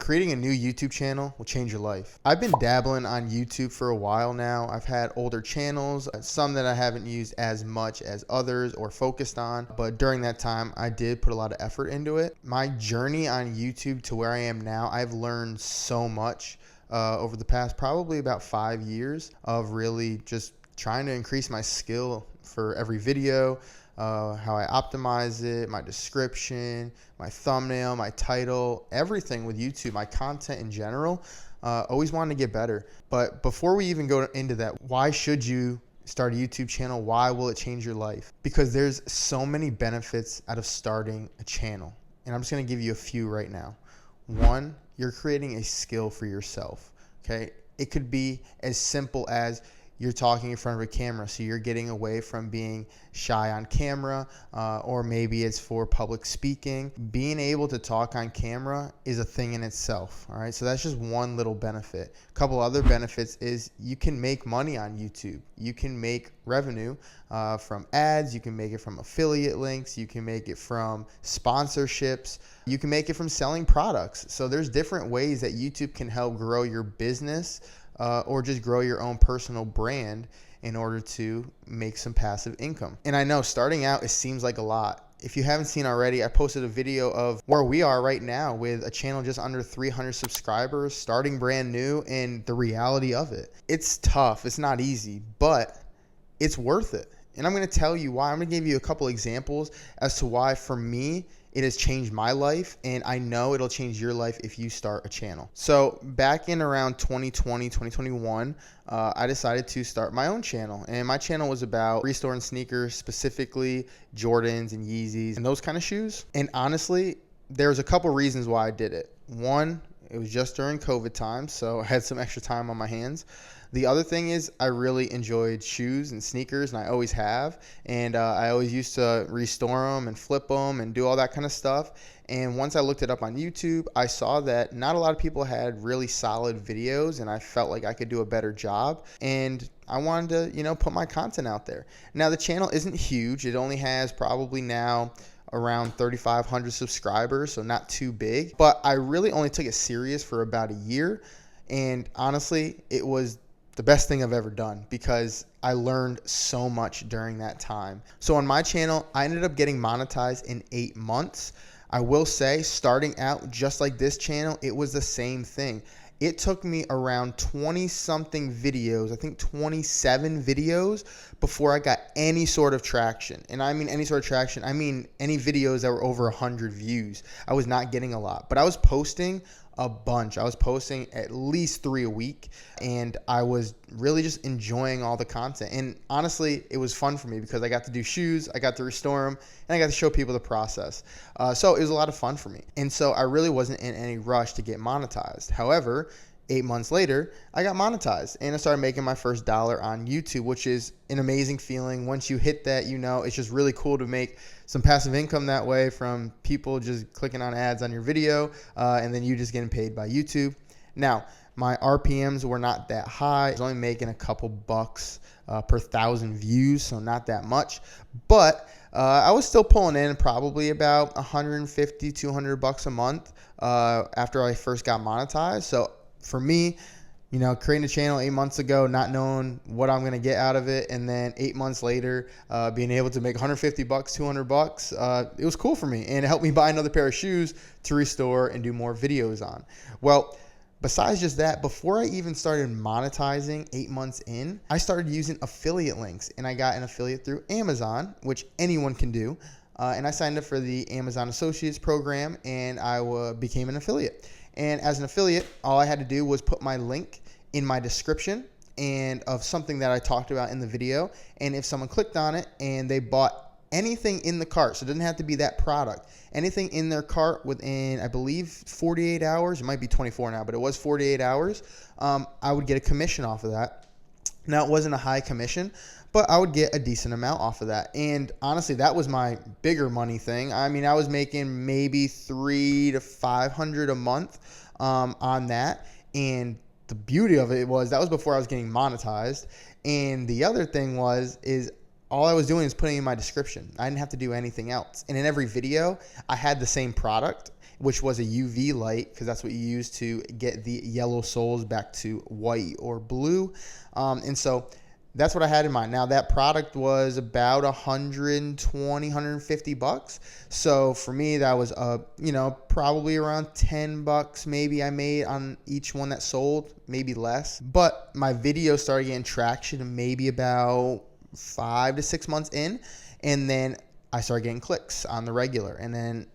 Creating a new YouTube channel will change your life. I've been dabbling on YouTube for a while now. I've had older channels, some that I haven't used as much as others or focused on, but during that time, I did put a lot of effort into it. My journey on YouTube to where I am now, I've learned so much over the past probably about 5 years of really just trying to increase my skill for every video, how I optimize it, my description, my thumbnail, my title, everything with YouTube, my content in general. Always wanted to get better. But before we even go into that, why should you start a YouTube channel? Why will it change your life? Because there's so many benefits out of starting a channel. And I'm just going to give you a few right now. One, you're creating a skill for yourself. Okay. It could be as simple as you're talking in front of a camera, so you're getting away from being shy on camera, or maybe it's for public speaking. Being able to talk on camera is a thing in itself, all right? So that's just one little benefit. A couple other benefits is you can make money on YouTube. You can make revenue from ads. You can make it from affiliate links. You can make it from sponsorships. You can make it from selling products. So there's different ways that YouTube can help grow your business, or just grow your own personal brand in order to make some passive income. And I know starting out, it seems like a lot. If you haven't seen already, I posted a video of where we are right now with a channel just under 300 subscribers, starting brand new, and the reality of it. It's tough. It's not easy, but it's worth it. And I'm going to tell you why. I'm going to give you a couple examples as to why, for me, it has changed my life, and I know it'll change your life if you start a channel. So back in around 2020, 2021, I decided to start my own channel. And my channel was about restoring sneakers, specifically Jordans and Yeezys and those kind of shoes. And honestly, there's a couple reasons why I did it. One, it was just during COVID time, so I had some extra time on my hands. The other thing is I really enjoyed shoes and sneakers, and I always have. And I always used to restore them and flip them and do all that kind of stuff. And once I looked it up on YouTube, I saw that not a lot of people had really solid videos, and I felt like I could do a better job. And I wanted to, put my content out there. Now, the channel isn't huge. It only has probably now around 3,500 subscribers, so not too big. But I really only took it serious for about a year. And honestly, it was the best thing I've ever done because I learned so much during that time. So on my channel, I ended up getting monetized in 8 months. I will say, starting out just like this channel, it was the same thing. It took me around 20-something videos, I think 27 videos, before I got any sort of traction. And I mean any sort of traction, I mean any videos that were over 100 views. I was not getting a lot, but I was posting a bunch. I was posting at least 3 a week, and I was really just enjoying all the content. And honestly, it was fun for me because I got to do shoes, I got to restore them, and I got to show people the process. So it was a lot of fun for me. And so I really wasn't in any rush to get monetized. However, 8 months later, I got monetized and I started making my first dollar on YouTube, which is an amazing feeling. Once you hit that, it's just really cool to make some passive income that way from people just clicking on ads on your video, and then you just getting paid by YouTube. Now, my RPMs were not that high. I was only making a couple bucks per 1,000 views, so not that much. But I was still pulling in probably about 150, 200 bucks a month after I first got monetized. So for me, creating a channel 8 months ago, not knowing what I'm going to get out of it, and then 8 months later, being able to make 150 bucks, 200 bucks, it was cool for me, and it helped me buy another pair of shoes to restore and do more videos on. Well, besides just that, before I even started monetizing 8 months in, I started using affiliate links, and I got an affiliate through Amazon, which anyone can do. And I signed up for the Amazon Associates program, and I became an affiliate. And as an affiliate, all I had to do was put my link in my description and of something that I talked about in the video. And if someone clicked on it and they bought anything in the cart, so it doesn't have to be that product, anything in their cart within, I believe, 48 hours, it might be 24 now, but it was 48 hours, I would get a commission off of that. Now, it wasn't a high commission, but I would get a decent amount off of that. And honestly, that was my bigger money thing. I mean, I was making maybe $300 to $500 a month on that. And the beauty of it was that was before I was getting monetized. And the other thing is all I was doing is putting in my description. I didn't have to do anything else. And in every video, I had the same product, which was a UV light, because that's what you use to get the yellow soles back to white or blue. And so that's what I had in mind. Now that product was about 120, 150 bucks. So for me, that was probably around 10 bucks maybe I made on each one that sold, maybe less. But my video started getting traction maybe about 5 to 6 months in, and then I started getting clicks on the regular, and then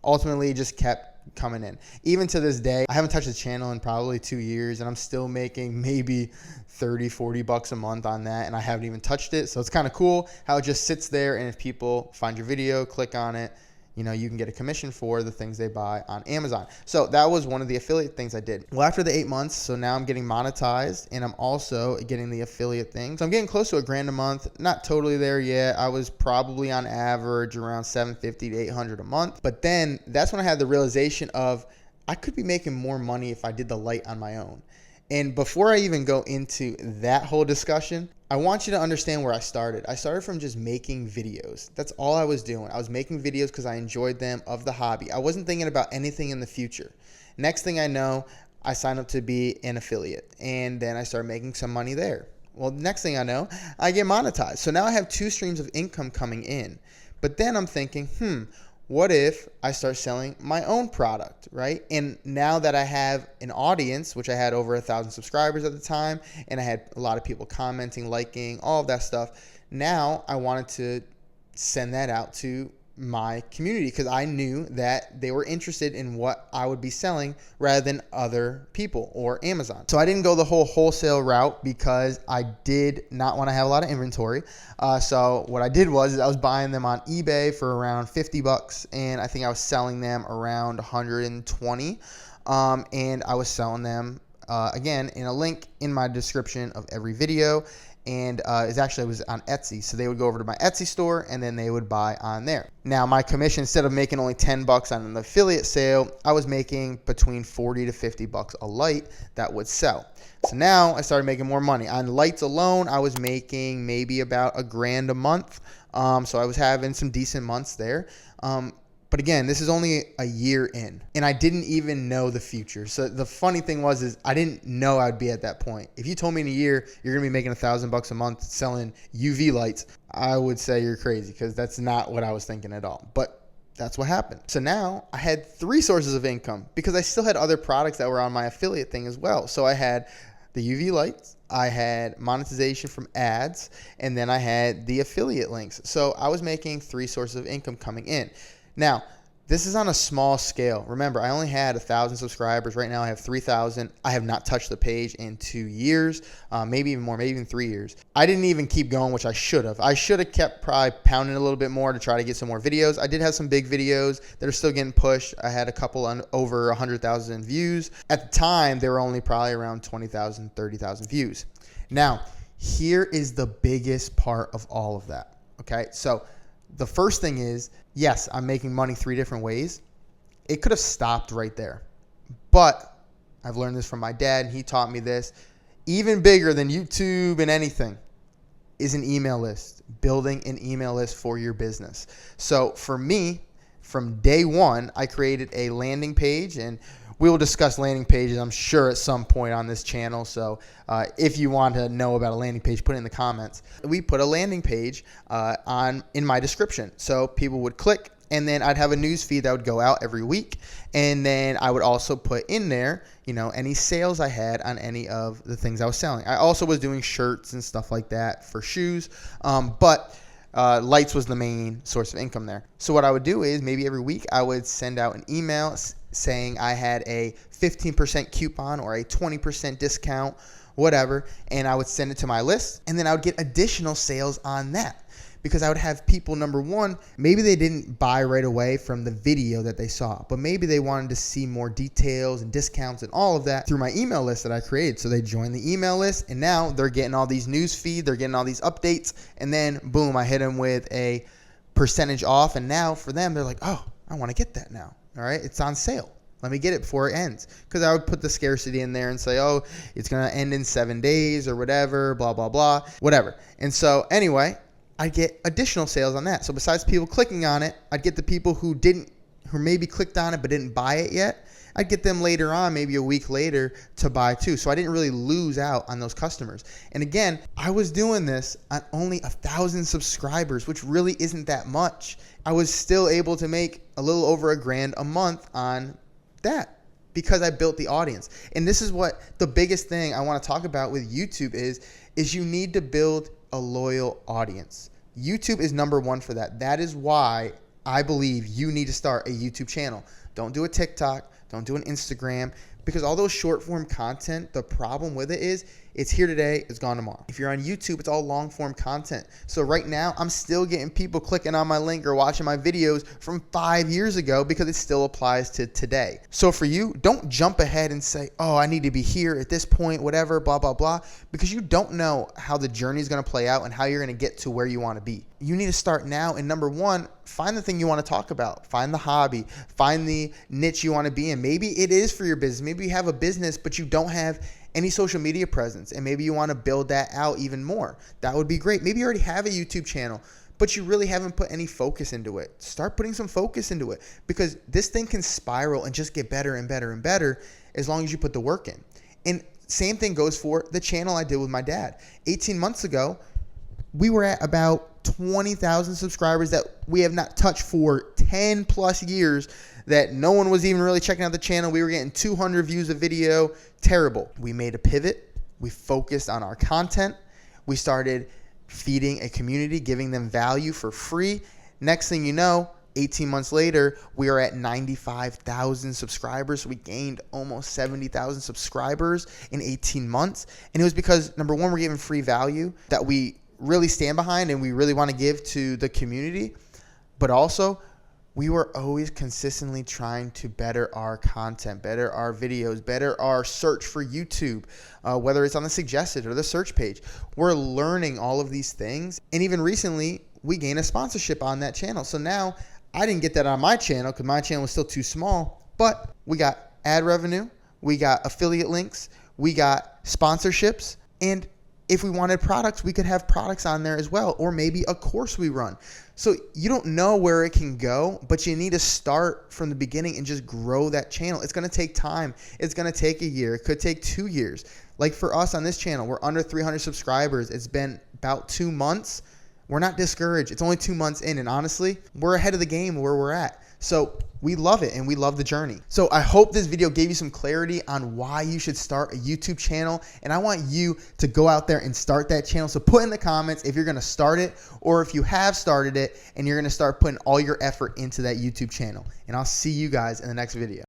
ultimately it just kept coming in. Even to this day, I haven't touched the channel in probably 2 years, and I'm still making maybe 30, 40 bucks a month on that, and I haven't even touched it. So it's kind of cool how it just sits there, and if people find your video, click on it, you can get a commission for the things they buy on Amazon. So that was one of the affiliate things I did. Well, after the 8 months, so now I'm getting monetized, and I'm also getting the affiliate things. So I'm getting close to $1,000 a month. Not totally there yet. I was probably on average around $750 to $800 a month. But then that's when I had the realization of I could be making more money if I did the light on my own. And before I even go into that whole discussion, I want you to understand where I started. I started from just making videos. That's all I was doing. I was making videos because I enjoyed them, of the hobby. I wasn't thinking about anything in the future. Next thing I know, I signed up to be an affiliate, and then I started making some money there. Well, next thing I know, I get monetized. So now I have 2 streams of income coming in. But then I'm thinking, what if I start selling my own product, right? And now that I have an audience, which I had over 1,000 subscribers at the time, and I had a lot of people commenting, liking, all of that stuff, now I wanted to send that out to my community because I knew that they were interested in what I would be selling rather than other people or Amazon. So I didn't go the whole wholesale route because I did not want to have a lot of inventory. So what I did was I was buying them on eBay for around 50 bucks, and I think I was selling them around 120. And I was selling them again in a link in my description of every video. And it was on Etsy. So they would go over to my Etsy store, and then they would buy on there. Now my commission, instead of making only 10 bucks on an affiliate sale, I was making between 40 to 50 bucks a light that would sell. So now I started making more money. On lights alone, I was making maybe about $1,000 a month. So I was having some decent months there. But again, this is only a year in, and I didn't even know the future. So the funny thing is I didn't know I'd be at that point. If you told me in a year you're gonna be making $1,000 a month selling UV lights, I would say you're crazy, because that's not what I was thinking at all. But that's what happened. So now I had 3 sources of income because I still had other products that were on my affiliate thing as well. So I had the UV lights, I had monetization from ads, and then I had the affiliate links. So I was making 3 sources of income coming in. Now, this is on a small scale. Remember, I only had 1,000 subscribers. Right now I have 3,000. I have not touched the page in 2 years, maybe even more, maybe even 3 years. I didn't even keep going, which I should have. I should have kept probably pounding a little bit more to try to get some more videos. I did have some big videos that are still getting pushed. I had a couple on over 100,000 views. At the time, they were only probably around 20,000, 30,000 views. Now, here is the biggest part of all of that, okay? So the first thing is, yes, I'm making money 3 different ways. It could have stopped right there. But I've learned this from my dad, and he taught me this. Even bigger than YouTube and anything is an email list, building an email list for your business. So for me, from day one, I created a landing page, and we will discuss landing pages, I'm sure, at some point on this channel. So if you want to know about a landing page, put it in the comments. We put a landing page in my description. So people would click, and then I'd have a news feed that would go out every week. And then I would also put in there, any sales I had on any of the things I was selling. I also was doing shirts and stuff like that for shoes. But lights was the main source of income there. So what I would do is maybe every week I would send out an email saying I had a 15% coupon or a 20% discount, whatever, and I would send it to my list, and then I would get additional sales on that. Because I would have people, number one, maybe they didn't buy right away from the video that they saw, but maybe they wanted to see more details and discounts and all of that through my email list that I created. So they joined the email list, and now they're getting all these news feeds, they're getting all these updates, and then boom, I hit them with a percentage off, and now for them, they're like, oh, I want to get that now. All right, it's on sale. Let me get it before it ends. Because I would put the scarcity in there and say, oh, it's going to end in 7 days or whatever, blah, blah, blah, whatever. And so anyway, I'd get additional sales on that. So besides people clicking on it, I'd get the people who maybe clicked on it but didn't buy it yet. I'd get them later on, maybe a week later, to buy too. So I didn't really lose out on those customers. And again, I was doing this on only 1,000 subscribers, which really isn't that much. I was still able to make a little over $1,000 a month on that because I built the audience. And this is what the biggest thing I want to talk about with YouTube is you need to build a loyal audience. YouTube is number one for that. That is why I believe you need to start a YouTube channel. Don't do a TikTok. Don't do an Instagram, because all those short form content, the problem with it is it's here today, it's gone tomorrow. If you're on YouTube, it's all long form content. So right now I'm still getting people clicking on my link or watching my videos from 5 years ago because it still applies to today. So for you, don't jump ahead and say, oh, I need to be here at this point, whatever, blah, blah, blah, because you don't know how the journey is going to play out and how you're going to get to where you want to be. You need to start now. And number one, find the thing you want to talk about. Find the hobby. Find the niche you want to be in. Maybe it is for your business. Maybe you have a business, but you don't have any social media presence, and maybe you want to build that out even more. That would be great. Maybe you already have a YouTube channel, but you really haven't put any focus into it. Start putting some focus into it, because this thing can spiral and just get better and better and better as long as you put the work in. And same thing goes for the channel I did with my dad. 18 months ago, we were at about 20,000 subscribers that we have not touched for 10 plus years, that no one was even really checking out the channel. We were getting 200 views a video. Terrible. We made a pivot. We focused on our content. We started feeding a community, giving them value for free. Next thing you know, 18 months later, we are at 95,000 subscribers. We gained almost 70,000 subscribers in 18 months. And it was because, number one, we're giving free value that we really stand behind and we really want to give to the community. But also, we were always consistently trying to better our content, better our videos, better our search for YouTube, whether it's on the suggested or the search page. We're learning all of these things. And even recently, we gained a sponsorship on that channel. So now I didn't get that on my channel because my channel was still too small, but we got ad revenue, we got affiliate links, we got sponsorships, and if we wanted products, we could have products on there as well, or maybe a course we run. So you don't know where it can go, but you need to start from the beginning and just grow that channel. It's going to take time. It's going to take a year. It could take 2 years. Like for us on this channel, we're under 300 subscribers. It's been about 2 months. We're not discouraged. It's only 2 months in, and honestly, we're ahead of the game where we're at. So we love it and we love the journey. So I hope this video gave you some clarity on why you should start a YouTube channel. And I want you to go out there and start that channel. So put in the comments if you're going to start it, or if you have started it and you're going to start putting all your effort into that YouTube channel. And I'll see you guys in the next video.